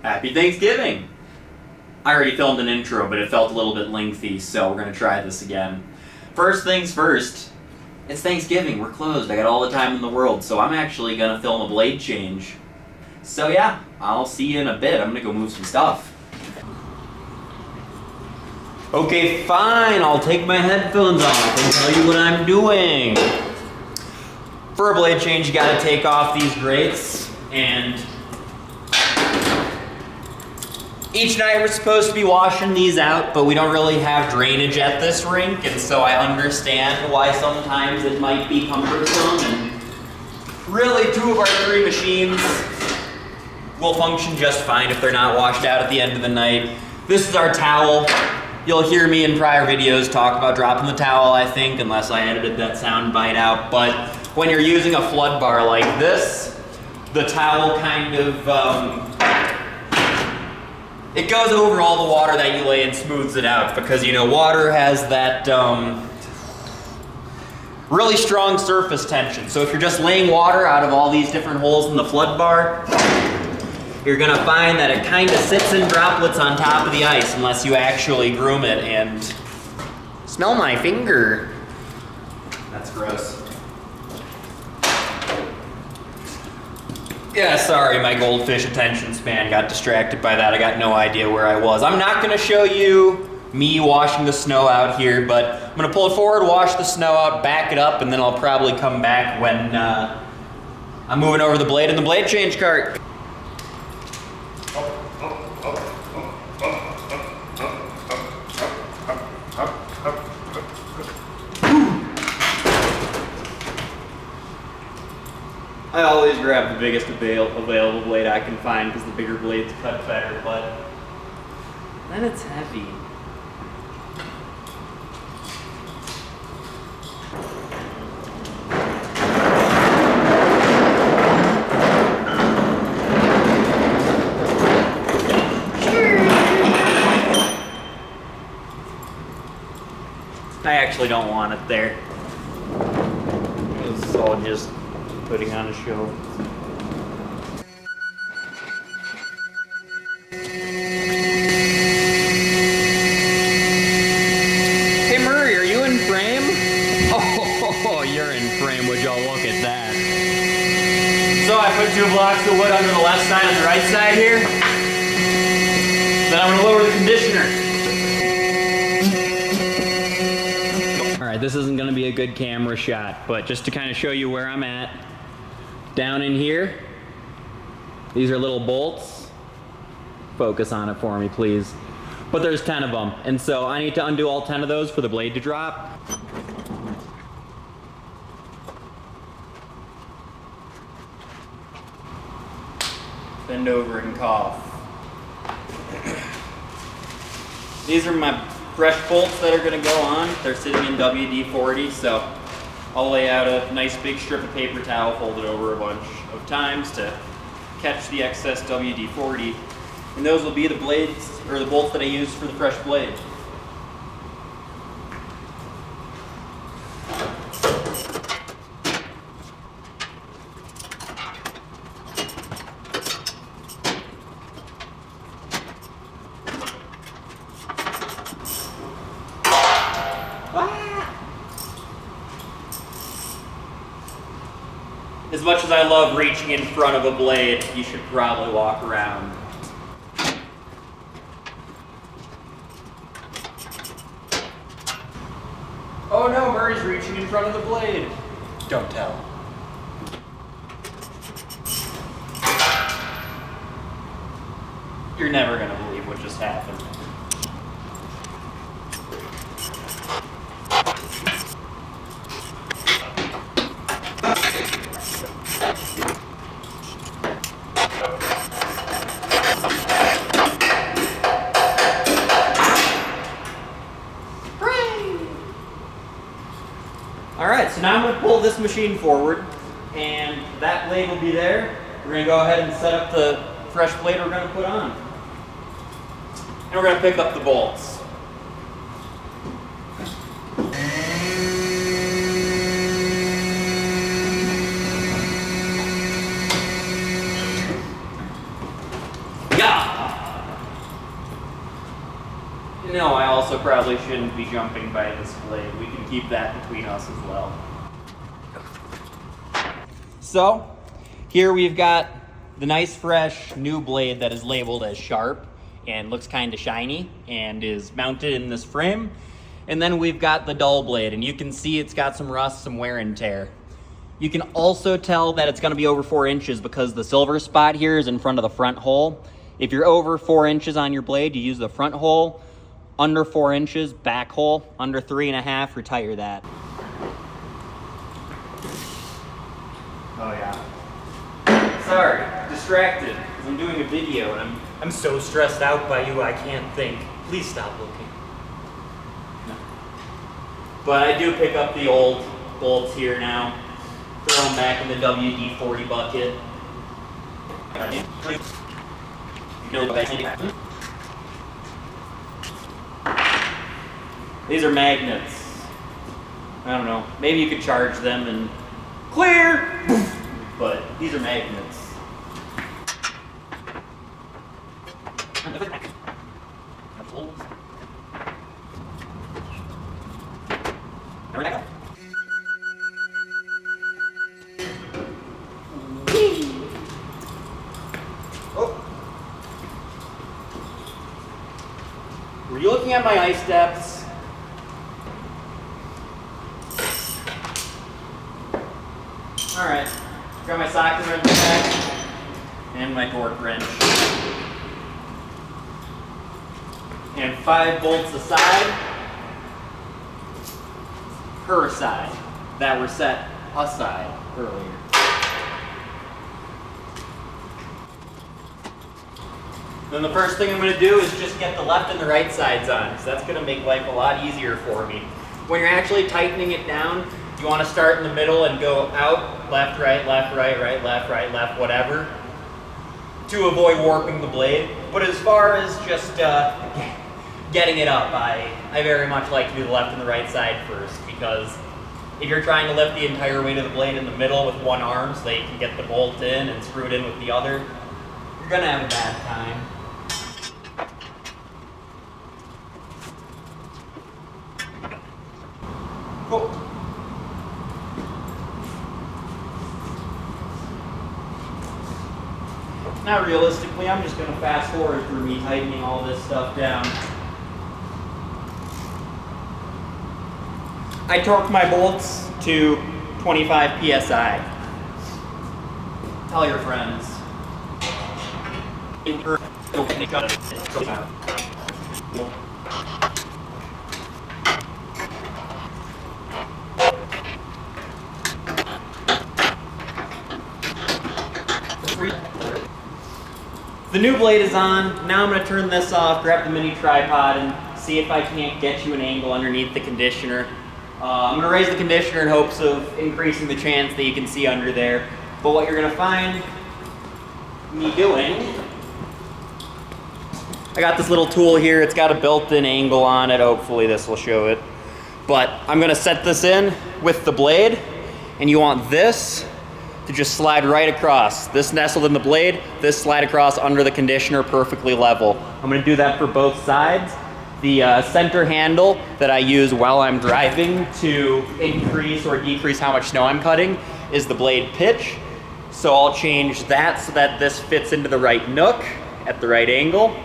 Happy Thanksgiving! I already filmed an intro, but it felt a little bit lengthy, so we're gonna try this again. First things first, it's Thanksgiving, we're closed, I got all the time in the world, so I'm actually gonna film a blade change. So yeah, I'll see you in a bit, I'm gonna go move some stuff. Okay, fine, I'll take my headphones off and tell you what I'm doing. For a blade change, you gotta take off these grates, and each night we're supposed to be washing these out, but we don't really have drainage at this rink, and so I understand why sometimes it might be cumbersome, and really 2 of our 3 machines will function just fine if they're not washed out at the end of the night. This is our towel. You'll hear me in prior videos talk about dropping the towel, I think, unless I edited that sound bite out, but when you're using a flood bar like this, the towel kind of, it goes over all the water that you lay and smooths it out, because, you know, water has that really strong surface tension. So if you're just laying water out of all these different holes in the flood bar, you're gonna find that it kind of sits in droplets on top of the ice unless you actually groom it. And smell my finger. That's gross. Yeah, sorry, my goldfish attention span got distracted by that. I got no idea where I was. I'm not gonna show you me washing the snow out here, but I'm gonna pull it forward, wash the snow out, back it up, and then I'll probably come back when I'm moving over the blade in the blade change cart. I always grab the biggest available blade I can find because the bigger blades cut better, but then it's heavy. I actually don't want it there. It's all just putting on a show. Hey Murray, are you in frame? Oh, you're in frame, would y'all look at that. So I put 2 blocks of wood under the left side and the right side here. Then I'm gonna lower the conditioner. Alright, this isn't gonna be a good camera shot, but just to kind of show you where I'm at. Down in here, these are little bolts. Focus on it for me, please. But there's 10 of them, and so I need to undo all 10 of those for the blade to drop. Bend over and cough. These are my fresh bolts that are gonna go on. They're sitting in WD-40, so I'll lay out a nice big strip of paper towel, fold it over a bunch of times to catch the excess WD-40. And those will be the blades, or the bolts that I use for the fresh blade. As much as I love reaching in front of a blade, you should probably walk around. Oh no, Murray's reaching in front of the blade. Don't tell. You're never gonna believe what just happened. Alright, so now I'm going to pull this machine forward, and that blade will be there. We're going to go ahead and set up the fresh blade we're going to put on. And we're going to pick up the bolts. Yeah. No, I also probably shouldn't be jumping by this blade. We can keep that between us as well. So, here we've got the nice fresh new blade that is labeled as sharp and looks kind of shiny and is mounted in this frame. And then we've got the dull blade, and you can see it's got some rust, some wear and tear. You can also tell that it's gonna be over 4 inches because the silver spot here is in front of the front hole. If you're over 4 inches on your blade, you use the front hole. Under 4 inches, back hole. Under 3.5, retire that. Oh yeah. Sorry, distracted, because I'm doing a video and I'm so stressed out by you I can't think. Please stop looking. No. But I do pick up the old bolts here now. Throw them back in the WD-40 bucket. These are magnets. I don't know, maybe you could charge them and clear! But these are magnets. Oh. Were you looking at my ice depths? Alright, got my socket wrench back and my torque wrench. And 5 bolts aside, per side, that were set aside earlier. Then the first thing I'm going to do is just get the left and the right sides on, because that's going to make life a lot easier for me. When you're actually tightening it down, you want to start in the middle and go out, left, right, right, left, whatever, to avoid warping the blade. But as far as just getting it up, I very much like to do the left and the right side first, because if you're trying to lift the entire weight of the blade in the middle with one arm so that you can get the bolt in and screw it in with the other, you're going to have a bad time. Cool. Now realistically, I'm just going to fast forward through me tightening all this stuff down. I torque my bolts to 25 PSI. Tell your friends. The new blade is on. Now I'm going to turn this off, grab the mini tripod, and see if I can't get you an angle underneath the conditioner. I'm going to raise the conditioner in hopes of increasing the chance that you can see under there. But what you're going to find me doing, I got this little tool here. It's got a built-in angle on it. Hopefully this will show it. But I'm going to set this in with the blade, and you want this to just slide right across. This nestled in the blade, this slide across under the conditioner perfectly level. I'm going to do that for both sides. The center handle that I use while I'm driving to increase or decrease how much snow I'm cutting is the blade pitch. So I'll change that so that this fits into the right nook at the right angle.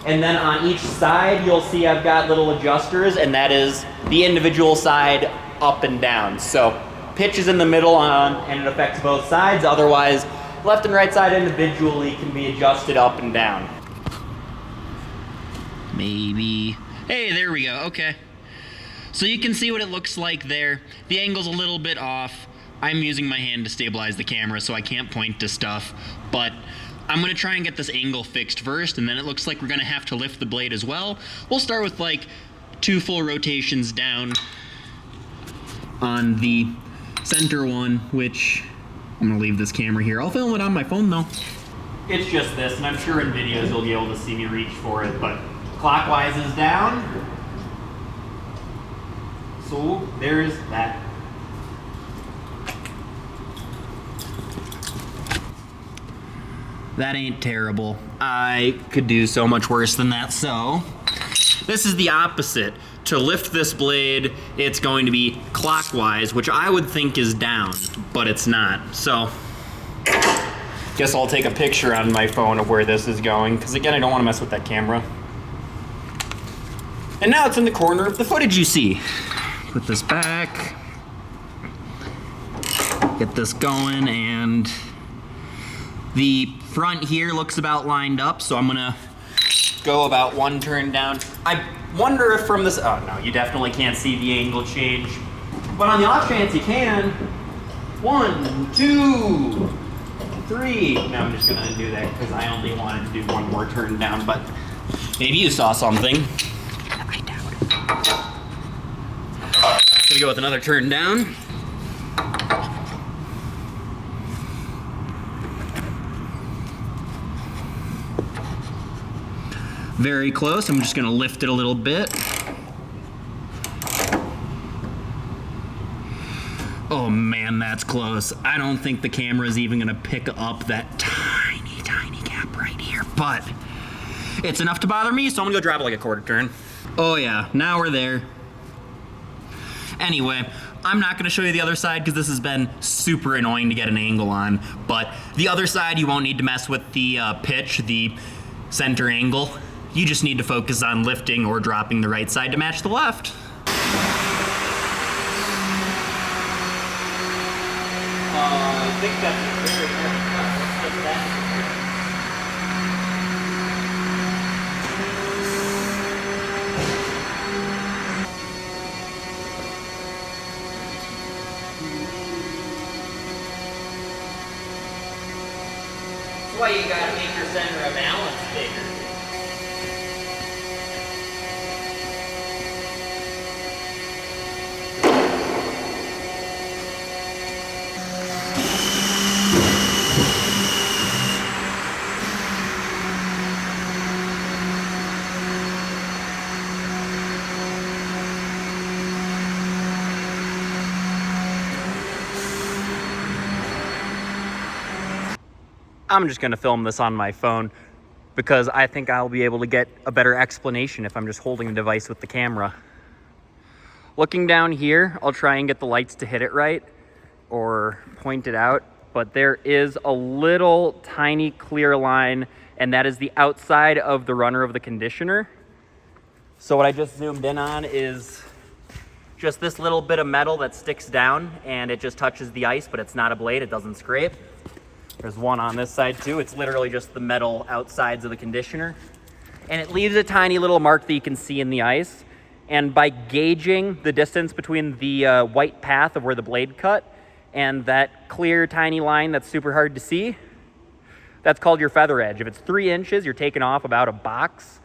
And then on each side, you'll see I've got little adjusters, and that is the individual side up and down. So pitch is in the middle and it affects both sides. Otherwise, left and right side individually can be adjusted up and down. Maybe. Hey, there we go. Okay. So you can see what it looks like there. The angle's a little bit off. I'm using my hand to stabilize the camera, so I can't point to stuff. But I'm going to try and get this angle fixed first, and then it looks like we're going to have to lift the blade as well. We'll start with like 2 full rotations down on the center one, which I'm gonna leave this camera here. I'll film it on my phone though. It's just this, and I'm sure in videos you'll be able to see me reach for it, but clockwise is down. So there's that. That ain't terrible. I could do so much worse than that, so This is the opposite. To lift this blade, it's going to be clockwise, which I would think is down, but it's not. So, guess I'll take a picture on my phone of where this is going, because again, I don't want to mess with that camera. And now it's in the corner of the footage you see. Put this back, get this going, and the front here looks about lined up, so I'm gonna go about one turn down. I wonder if from this, oh no, you definitely can't see the angle change. But on the off chance you can, 1, 2, 3. No, I'm just gonna undo that because I only wanted to do one more turn down, but maybe you saw something. I doubt it. Gonna go with another turn down. Very close. I'm just gonna lift it a little bit. Oh man, that's close. I don't think the camera is even gonna pick up that tiny, tiny gap right here, but it's enough to bother me, so I'm gonna go drop it like a quarter turn. Oh yeah, now we're there. Anyway, I'm not gonna show you the other side because this has been super annoying to get an angle on, but the other side you won't need to mess with the pitch, the center angle. You just need to focus on lifting or dropping the right side to match the left. I think that's a very good that. That's why you gotta make your center of balance bigger. I'm just gonna film this on my phone because I think I'll be able to get a better explanation if I'm just holding the device with the camera. Looking down here, I'll try and get the lights to hit it right or point it out, but there is a little tiny clear line, and that is the outside of the runner of the conditioner. So what I just zoomed in on is just this little bit of metal that sticks down, and it just touches the ice, but it's not a blade, it doesn't scrape. There's one on this side too. It's literally just the metal outsides of the conditioner. And it leaves a tiny little mark that you can see in the ice. And by gauging the distance between the white path of where the blade cut and that clear tiny line that's super hard to see, that's called your feather edge. If it's 3 inches, you're taking off about a box.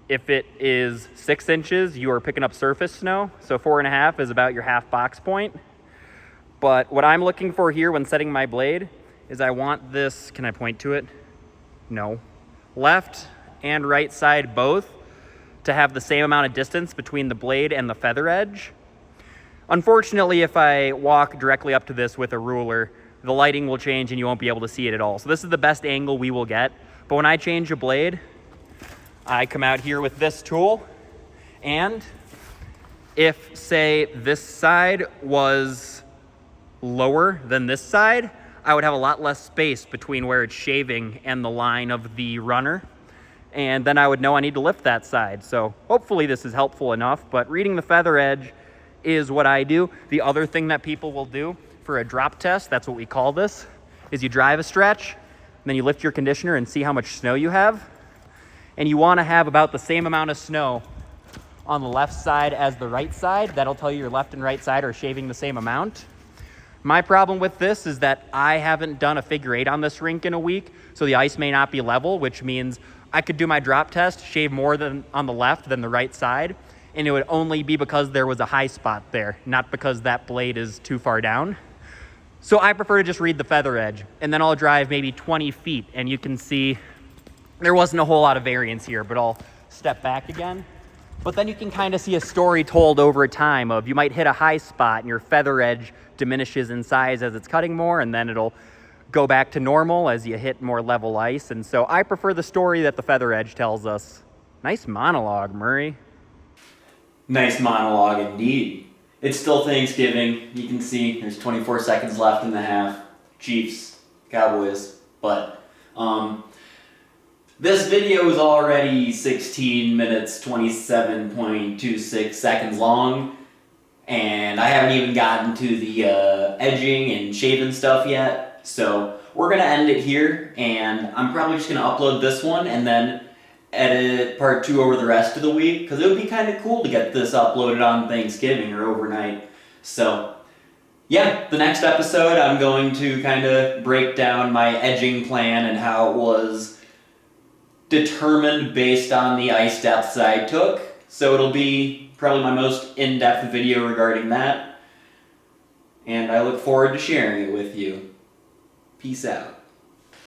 If it is 6 inches, you are picking up surface snow. So 4.5 is about your half box point. But what I'm looking for here when setting my blade is I want this, can I point to it? No. Left and right side both to have the same amount of distance between the blade and the feather edge. Unfortunately, if I walk directly up to this with a ruler, the lighting will change and you won't be able to see it at all. So this is the best angle we will get. But when I change a blade, I come out here with this tool, and if, say, this side was lower than this side, I would have a lot less space between where it's shaving and the line of the runner. And then I would know I need to lift that side. So hopefully this is helpful enough, but reading the feather edge is what I do. The other thing that people will do for a drop test, that's what we call this, is you drive a stretch, then you lift your conditioner and see how much snow you have. And you want to have about the same amount of snow on the left side as the right side. That'll tell you your left and right side are shaving the same amount. My problem with this is that I haven't done a figure 8 on this rink in a week, so the ice may not be level, which means I could do my drop test, shave more than on the left than the right side, and it would only be because there was a high spot there, not because that blade is too far down. So I prefer to just read the feather edge, and then I'll drive maybe 20 feet, and you can see there wasn't a whole lot of variance here, but I'll step back again. But then you can kind of see a story told over time of you might hit a high spot and your feather edge diminishes in size as it's cutting more, and then it'll go back to normal as you hit more level ice. And so I prefer the story that the feather edge tells us Nice monologue, Murray. Nice monologue indeed. It's still Thanksgiving. You can see there's 24 seconds left in the half. Chiefs, Cowboys. But this video is already 16 minutes, 27.26 seconds long. And I haven't even gotten to the edging and shaving stuff yet. So we're going to end it here. And I'm probably just going to upload this one and then edit part 2 over the rest of the week, because it would be kind of cool to get this uploaded on Thanksgiving or overnight. So yeah, the next episode I'm going to kind of break down my edging plan and how it was determined based on the ice depths I took. So it'll be probably my most in-depth video regarding that, and I look forward to sharing it with you. Peace out.